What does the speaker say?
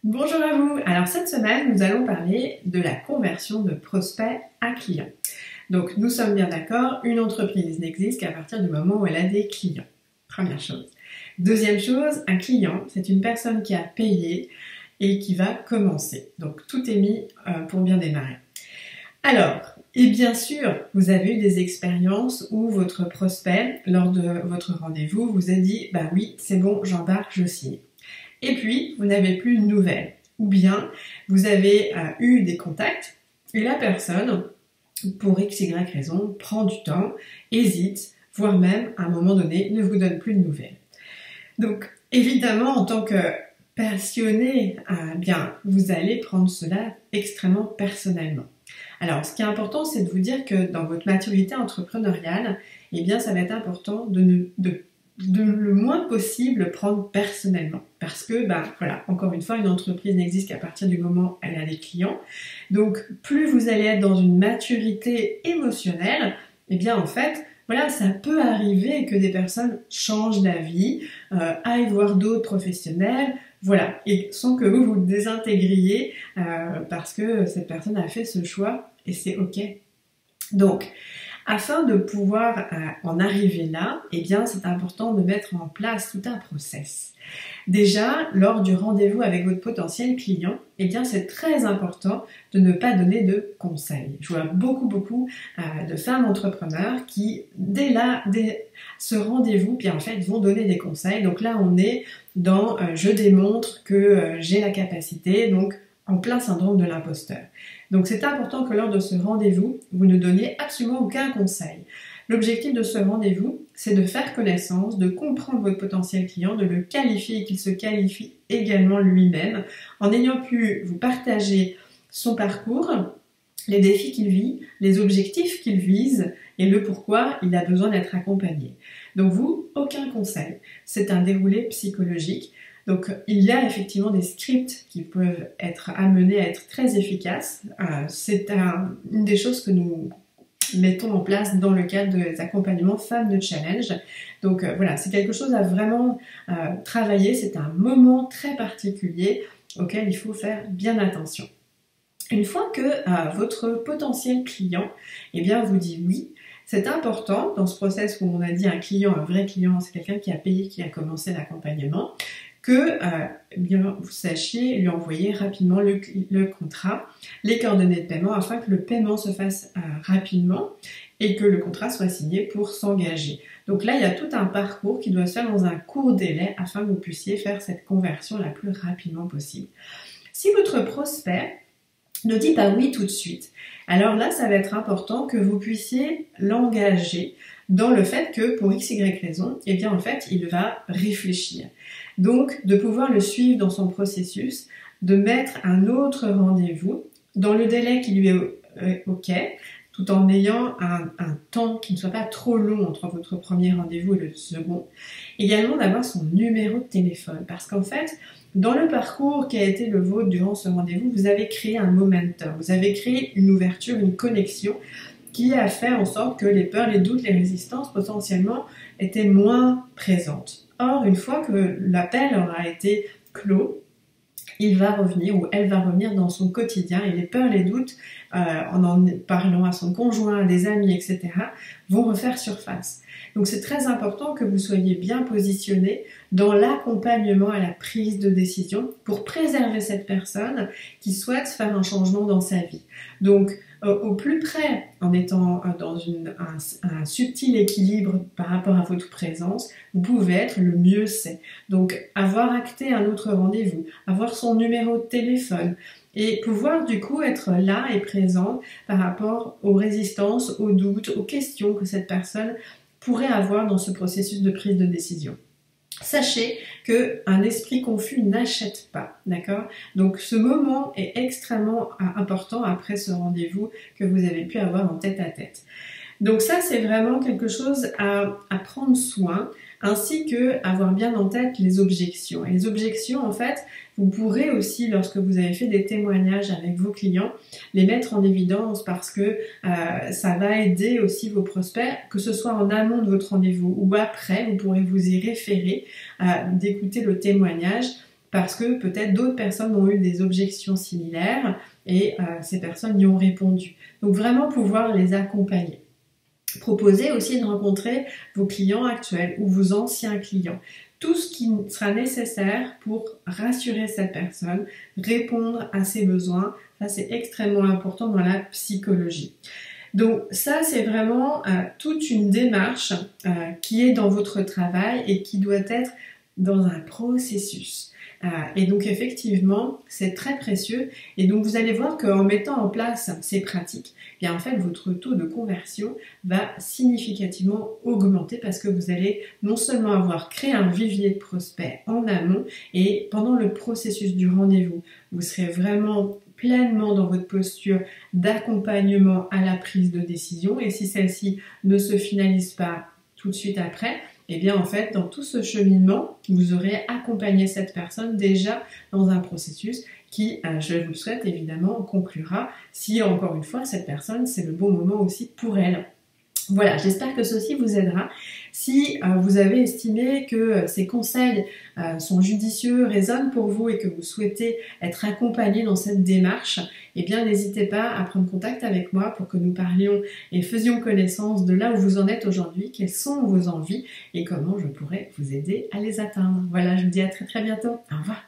Bonjour à vous. Alors cette semaine, nous allons parler de la conversion de prospect à client. Donc nous sommes bien d'accord, une entreprise n'existe qu'à partir du moment où elle a des clients. Première chose. Deuxième chose, un client, c'est une personne qui a payé et qui va commencer. Donc tout est mis pour bien démarrer. Alors, et bien sûr, vous avez eu des expériences où votre prospect, lors de votre rendez-vous, vous a dit « bah oui, c'est bon, j'embarque, je signe ». Et puis, vous n'avez plus de nouvelles. Ou bien, vous avez eu des contacts et la personne, pour x, y raison, prend du temps, hésite, voire même, à un moment donné, ne vous donne plus de nouvelles. Donc, évidemment, en tant que passionné, bien, vous allez prendre cela extrêmement personnellement. Alors, ce qui est important, c'est de vous dire que dans votre maturité entrepreneuriale, eh bien, ça va être important de le moins possible prendre personnellement. Parce que, voilà, encore une fois, une entreprise n'existe qu'à partir du moment où elle a des clients. Donc, plus vous allez être dans une maturité émotionnelle, eh bien, en fait, voilà, ça peut arriver que des personnes changent d'avis, aillent voir d'autres professionnels, voilà, et sans que vous vous désintégriez parce que cette personne a fait ce choix et c'est ok. Donc, afin de pouvoir en arriver là, eh bien, c'est important de mettre en place tout un process. Déjà, lors du rendez-vous avec votre potentiel client, eh bien, c'est très important de ne pas donner de conseils. Je vois beaucoup de femmes entrepreneurs qui, dès ce rendez-vous, bien en fait, vont donner des conseils. Donc là, on est dans je démontre que j'ai la capacité, donc en plein syndrome de l'imposteur. Donc c'est important que lors de ce rendez-vous, vous ne donniez absolument aucun conseil. L'objectif de ce rendez-vous, c'est de faire connaissance, de comprendre votre potentiel client, de le qualifier et qu'il se qualifie également lui-même, en ayant pu vous partager son parcours, les défis qu'il vit, les objectifs qu'il vise et le pourquoi il a besoin d'être accompagné. Donc vous, aucun conseil. C'est un déroulé psychologique. Donc il y a effectivement des scripts qui peuvent être amenés à être très efficaces. C'est une des choses que nous mettons en place dans le cadre des accompagnements femmes de challenge. Donc voilà, c'est quelque chose à vraiment travailler. C'est un moment très particulier auquel il faut faire bien attention. Une fois que votre potentiel client vous dit oui, c'est important dans ce process où on a dit un client, un vrai client, c'est quelqu'un qui a payé, qui a commencé l'accompagnement, que vous sachiez lui envoyer rapidement le contrat, les coordonnées de paiement afin que le paiement se fasse rapidement et que le contrat soit signé pour s'engager. Donc là, il y a tout un parcours qui doit se faire dans un court délai afin que vous puissiez faire cette conversion la plus rapidement possible. Si votre prospect ne dit pas oui tout de suite, alors là, ça va être important que vous puissiez l'engager dans le fait que pour x, y raison, eh bien en fait, il va réfléchir. Donc, de pouvoir le suivre dans son processus, de mettre un autre rendez-vous dans le délai qui lui est ok, tout en ayant un temps qui ne soit pas trop long entre votre premier rendez-vous et le second. Également d'avoir son numéro de téléphone, parce qu'en fait, dans le parcours qui a été le vôtre durant ce rendez-vous, vous avez créé un momentum, vous avez créé une ouverture, une connexion qui a fait en sorte que les peurs, les doutes, les résistances potentiellement étaient moins présentes. Or, une fois que l'appel aura été clos, il va revenir ou elle va revenir dans son quotidien et les peurs, les doutes, en parlant à son conjoint, à des amis, etc., vont refaire surface. Donc c'est très important que vous soyez bien positionné dans l'accompagnement à la prise de décision pour préserver cette personne qui souhaite faire un changement dans sa vie. Donc au plus près, en étant dans un subtil équilibre par rapport à votre présence, vous pouvez être le mieux c'est. Donc avoir acté un autre rendez-vous, avoir son numéro de téléphone et pouvoir du coup être là et présent par rapport aux résistances, aux doutes, aux questions que cette personne pourrait avoir dans ce processus de prise de décision. Sachez qu'un esprit confus n'achète pas, d'accord? Donc ce moment est extrêmement important après ce rendez-vous que vous avez pu avoir en tête-à-tête. Donc ça, c'est vraiment quelque chose à prendre soin, ainsi que avoir bien en tête les objections. Et les objections, en fait, vous pourrez aussi, lorsque vous avez fait des témoignages avec vos clients, les mettre en évidence parce que ça va aider aussi vos prospects, que ce soit en amont de votre rendez-vous ou après, vous pourrez vous y référer, d'écouter le témoignage parce que peut-être d'autres personnes ont eu des objections similaires et ces personnes y ont répondu. Donc vraiment pouvoir les accompagner. Proposez aussi de rencontrer vos clients actuels ou vos anciens clients. Tout ce qui sera nécessaire pour rassurer cette personne, répondre à ses besoins, ça c'est extrêmement important dans la psychologie. Donc ça c'est vraiment toute une démarche qui est dans votre travail et qui doit être dans un processus. Et donc effectivement, c'est très précieux. Et donc vous allez voir qu'en mettant en place ces pratiques, eh bien en fait votre taux de conversion va significativement augmenter parce que vous allez non seulement avoir créé un vivier de prospects en amont et pendant le processus du rendez-vous, vous serez vraiment pleinement dans votre posture d'accompagnement à la prise de décision. Et si celle-ci ne se finalise pas tout de suite après, et bien en fait dans tout ce cheminement, vous aurez accompagné cette personne déjà dans un processus qui, je vous le souhaite évidemment, conclura si encore une fois cette personne c'est le bon moment aussi pour elle. Voilà, j'espère que ceci vous aidera. Si vous avez estimé que ces conseils sont judicieux, résonnent pour vous et que vous souhaitez être accompagné dans cette démarche, eh bien n'hésitez pas à prendre contact avec moi pour que nous parlions et faisions connaissance de là où vous en êtes aujourd'hui, quelles sont vos envies et comment je pourrais vous aider à les atteindre. Voilà, je vous dis à très très bientôt. Au revoir.